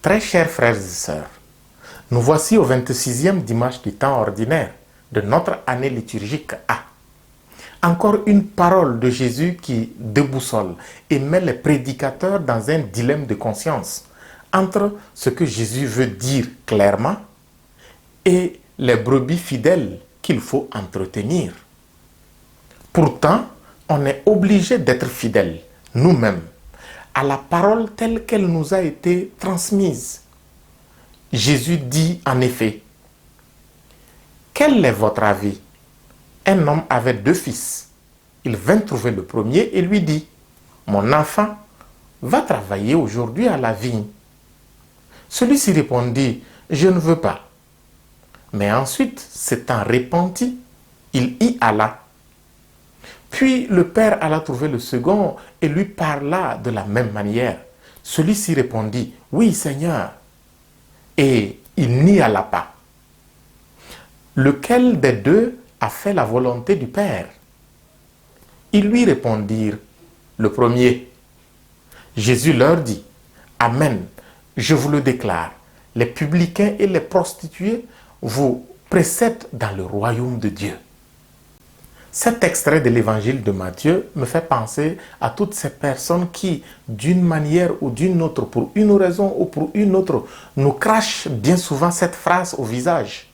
Très chers frères et sœurs, nous voici au 26e dimanche du temps ordinaire de notre année liturgique A. Encore une parole de Jésus qui déboussole et met les prédicateurs dans un dilemme de conscience entre ce que Jésus veut dire clairement et les brebis fidèles qu'il faut entretenir. Pourtant, on est obligé d'être fidèles, nous-mêmes, à la parole telle qu'elle nous a été transmise. Jésus dit en effet, « Quel est votre avis ? Un homme avait 2 fils. Il vint trouver le premier et lui dit, « Mon enfant, va travailler aujourd'hui à la vigne. » Celui-ci répondit, « Je ne veux pas. » Mais ensuite, s'étant repenti, il y alla. Puis le père alla trouver le second et lui parla de la même manière. Celui-ci répondit, « Oui, Seigneur. » Et il n'y alla pas. Lequel des deux a fait la volonté du Père? Ils lui répondirent, « Le premier. » Jésus leur dit, « Amen, je vous le déclare, les publicains et les prostituées vous précèdent dans le royaume de Dieu. » Cet extrait de l'évangile de Matthieu me fait penser à toutes ces personnes qui, d'une manière ou d'une autre, pour une raison ou pour une autre, nous crachent bien souvent cette phrase au visage.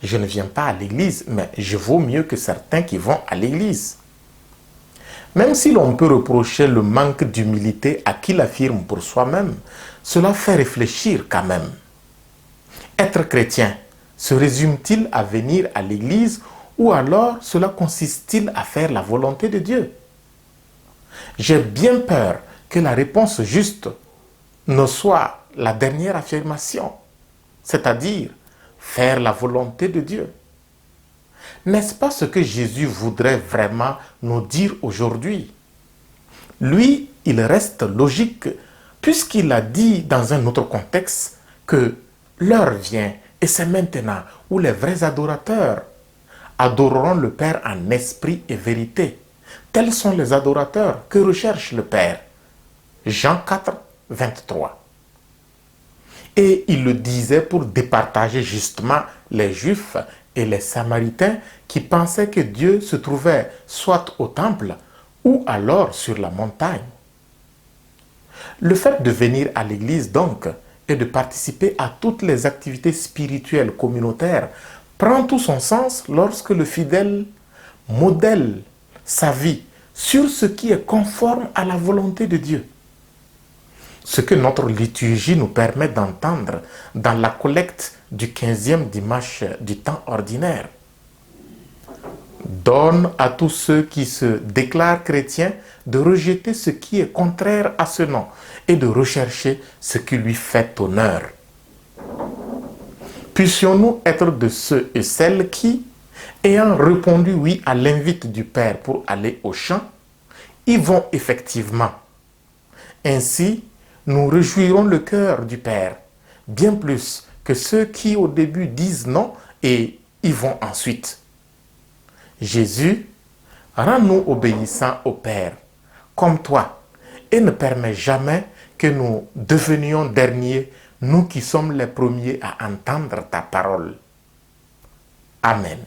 Je ne viens pas à l'église, mais je vaux mieux que certains qui vont à l'église. Même si l'on peut reprocher le manque d'humilité à qui l'affirme pour soi-même, cela fait réfléchir quand même. Être chrétien, se résume-t-il à venir à l'église ou alors cela consiste-t-il à faire la volonté de Dieu? J'ai bien peur que la réponse juste ne soit la dernière affirmation, c'est-à-dire faire la volonté de Dieu. N'est-ce pas ce que Jésus voudrait vraiment nous dire aujourd'hui? Lui, il reste logique puisqu'il a dit dans un autre contexte que l'heure vient et c'est maintenant où les vrais adorateurs adoreront le Père en esprit et vérité. Tels sont les adorateurs que recherche le Père. Jean 4, 23. Et il le disait pour départager justement les Juifs et les Samaritains qui pensaient que Dieu se trouvait soit au temple ou alors sur la montagne. Le fait de venir à l'église donc et de participer à toutes les activités spirituelles communautaires prend tout son sens lorsque le fidèle modèle sa vie sur ce qui est conforme à la volonté de Dieu. Ce que notre liturgie nous permet d'entendre dans la collecte du 15e dimanche du temps ordinaire. Donne à tous ceux qui se déclarent chrétiens de rejeter ce qui est contraire à ce nom et de rechercher ce qui lui fait honneur. Puissions-nous être de ceux et celles qui, ayant répondu oui à l'invite du Père pour aller au champ, y vont effectivement. Ainsi, nous réjouirons le cœur du Père, bien plus que ceux qui au début disent non et y vont ensuite. Jésus, rends-nous obéissants au Père, comme toi, et ne permets jamais que nous devenions derniers, nous qui sommes les premiers à entendre ta parole. Amen.